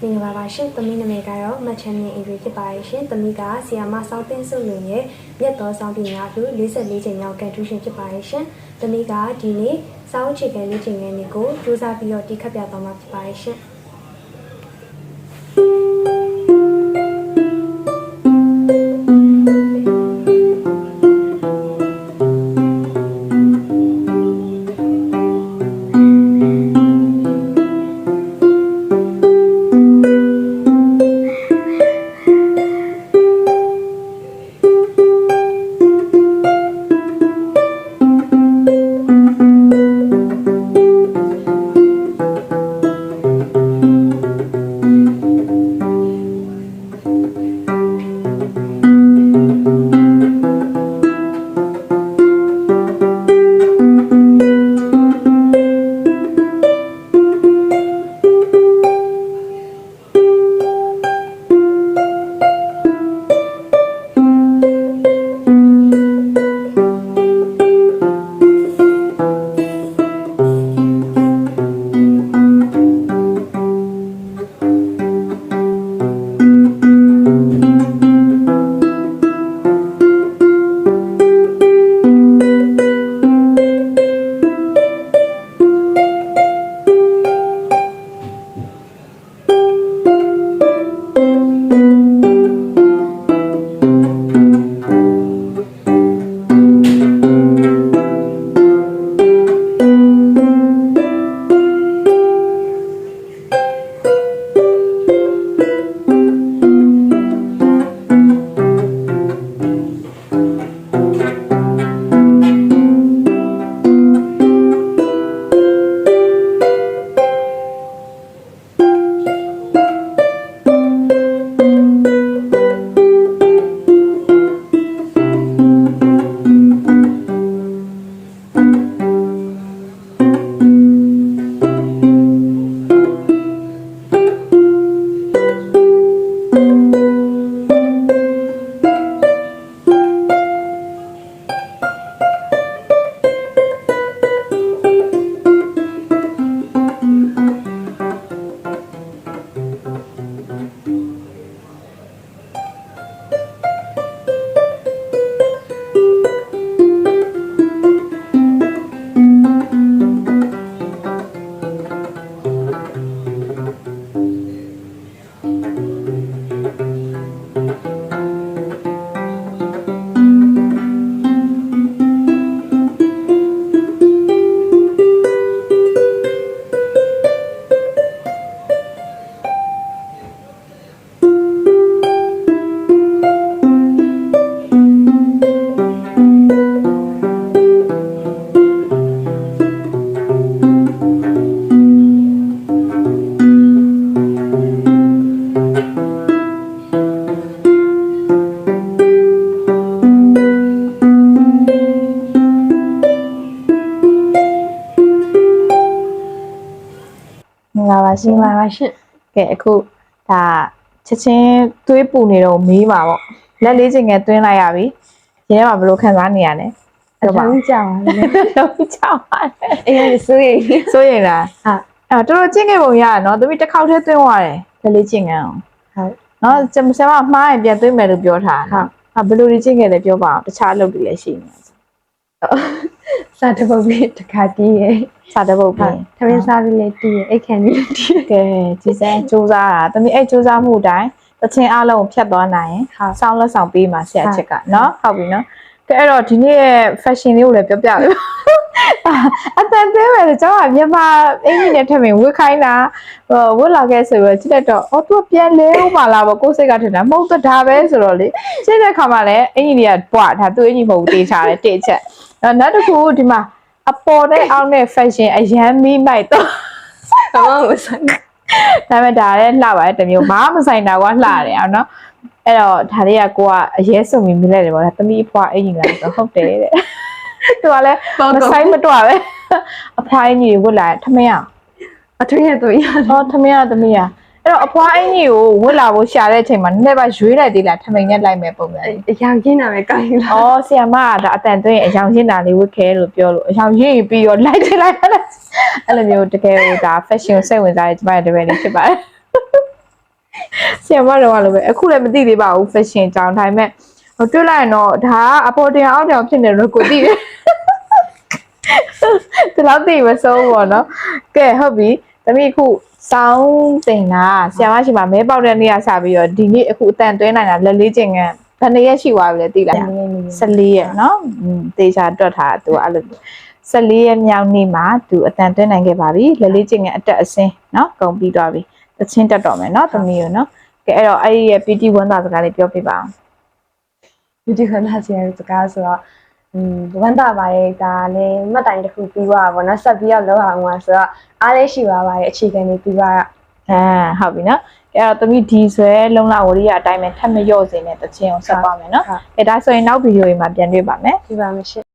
မင်္ဂလာပါရှင်။သမီးနာမည်ကတော့မချမ်းမြင့်အေးဖြစ်ပါရှင်။သမီးကဆီယာမစောင်းတင်းစုလွင်ရဲ့မြတ်တော်ဆောင်ပညာပြု44ချိန်မြောက်ကန်ထူးရှင်ဖြစ်ပါရှင်။သမီးကဒီနေ့စောင်းအခြေခံလေ့ကျင့်ခန်းတွေကိုစူးစမ်းပြီးတော့တီးခတ်ပြသွားမှာဖြစ်ပါရှင်။ လာပါရှင်လာပါရှင်ကဲအခုဒါချက်ချင်းသွေးပူနေတော့မေးပါပေါ့လက်လေးချိန်ငယ်သွင်းလိုက်ရပြီဒီထဲမှာဘယ်လိုခံစားနေရလဲအကြောင်းကြောင်လုံးကြောက်ပါအေးဆိုရင်လားတော်တော်ကျင့်ခဲ့ပုံရနော်သမီးတစ်ခေါက်တည်းသွင်းသွားတယ်လက်လေးချိန်ငယ်အောင်ဟုတ်နော်ဆရာမမှားရင်ပြန်သွင်းမယ်လို့ပြောထားဟုတ်ဘယ်လိုကျင့်ခဲ့လဲပြောပါအောင်တခြားအလုပ်တွေလည်းရှိနေစာတပုတ်ပြီးတခါတီးရစာတပုတ်ပြီးထမင်းစားပြီးလေတီးရအိတ်ခံပြီးတီးကဲဒီစမ်းစူးစမ်းတာသမီးအဲ့စူးစမ်းမှုတိုင်းတချင်းအားလုံးဖြတ်သွားနိုင်ရင်ဆောင်းလက်ဆောင်ပေးမှာဆရာချက်ကနော်ဟုတ်ပြီနော်ကဲအဲ့တော့ဒီနေ့ရဲ့ fashion လေးကိုလည်းပြောပြပေးအတန်သေးမယ်ကျွန်တော်ကမြန်မာအင်ကြီးနဲ့ထမင်းဝတ်ခိုင်းတာဝတ်လာခဲ့ဆိုပြီးကြည့်လိုက်တော့အော်သူပြန်လဲဦးပါလားပေါ့ကိုယ်စိတ်ကထင်တာမဟုတ်တော့ဒါပဲဆိုတော့လေရှင်းတဲ့ခါမှလည်းအင်ကြီးတွေကပွားဒါသူအင်ကြီးမဟုတ်ဘူးတေးချတယ်တေးချက်နောက်တစ်ခုဒီမှာအပေါ်နဲ့အောက်နဲ့ fashion အရန်မီးမိုက်တော့ဘာမှမဆိုင်ဒါပေမဲ့ဒါလည်းလှပါတယ်တမျိုးဘာမှမဆိုင်တာကလှတယ်အောင်နော်အဲ့တော့ဒါလေးကကိုကအရဲစုံပြီးမြင်လိုက်တယ်ပေါ့ဒါသမီးအဖွားအင်ကြီးလားဆိုဟုတ်တယ်တဲ့သူကလည်းမဆိုင်မတွပဲအဖွားအင်ကြီးဝတ်လာထမင်းအထွေးရသူရထမင်းရသမီးရအဲ့တော့အဖွားအင်ကြီးကိုဝတ်လာဖို့ရှာတဲ့အချိန်မှာနည်းနည်းပါရွေးလိုက်သေးလားထမိန်နဲ့လိုက်မယ်ပုံစံအယောင်ရင်းတာပဲကိုင်းလားဆီယမကဒါအတန်သွင်းအယောင်ရင်းတာလေးဝတ်ခဲလို့ပြောလို့အယောင်ရင်းပြီးတော့လိုက်ချလိုက်အဲ့လိုမျိုးတကယ်ကိုဒါ fashion စိတ်ဝင်စားတဲ့ကျမရဲ့တပည့်လေးဖြစ်ပါတယ် ဆီယမတော့လို့ပဲအခုလည်းမသိသေးပါဘူး fashion ကြောင်းဒါပေမဲ့ဟိုတွေ့လိုက်ရင်တော့ဒါကအပေါ်တင်အောက်တင်ဖြစ်နေလို့ကိုသိတယ်ဒီလောက်သိမစိုးဘောနော်ကဲဟုတ်ပြီသမီးအခုစောင်းတင်တာဆီယမရှိမှာမဲပေါက်တဲ့နေ့ကစပြီးတော့ဒီနေ့အခုအတန်သွင်းနိုင်တာလက်လေးကျင်ကဘယ်နှစ်ရက်ရှိသွားပြီလဲသိလား14ရက်နော်တေချာတွက်ထားသူအဲ့လို14ရက်မြောက်နေ့မှာသူအတန်သွင်းနိုင်ခဲ့ပါပြီလက်လေးကျင်ကအတက်အဆင်းနော်ကုန်ပြီးသွားပြီတချင်းတက်တော့မယ်နော်သမီးရောနော်ကဲအဲ့တော့အဲ့ဒီရဲ့ PT ဝန်သားစကားလေးပြောပြပါအောင် beauty ခန္ဓာစီရဲ့စကားဆိုတော့ဝန်တာပါရဲ့ဒါလည်းမှတ်တိုင်တစ်ခုပြီးသွားတာပေါ့နော်ဆက်ပြီးတော့လောက်အောင်ပါဆိုတော့အားလေးရှိပါပါရဲ့အခြေခံလေးပြီးသွားတာဟုတ်ပြီနော်အဲ့တော့သမီးဒီဆွဲလုံလဝရိယအတိုင်းပဲထပ်မလျော့စေနဲ့တချင်းအောင်ဆက်ပါမယ်နော်အဲ့ဒါဆိုရင်နောက်ဗီဒီယိုတွေမှာပြန်တွေ့ပါမယ်ပြပါမယ်ရှင့်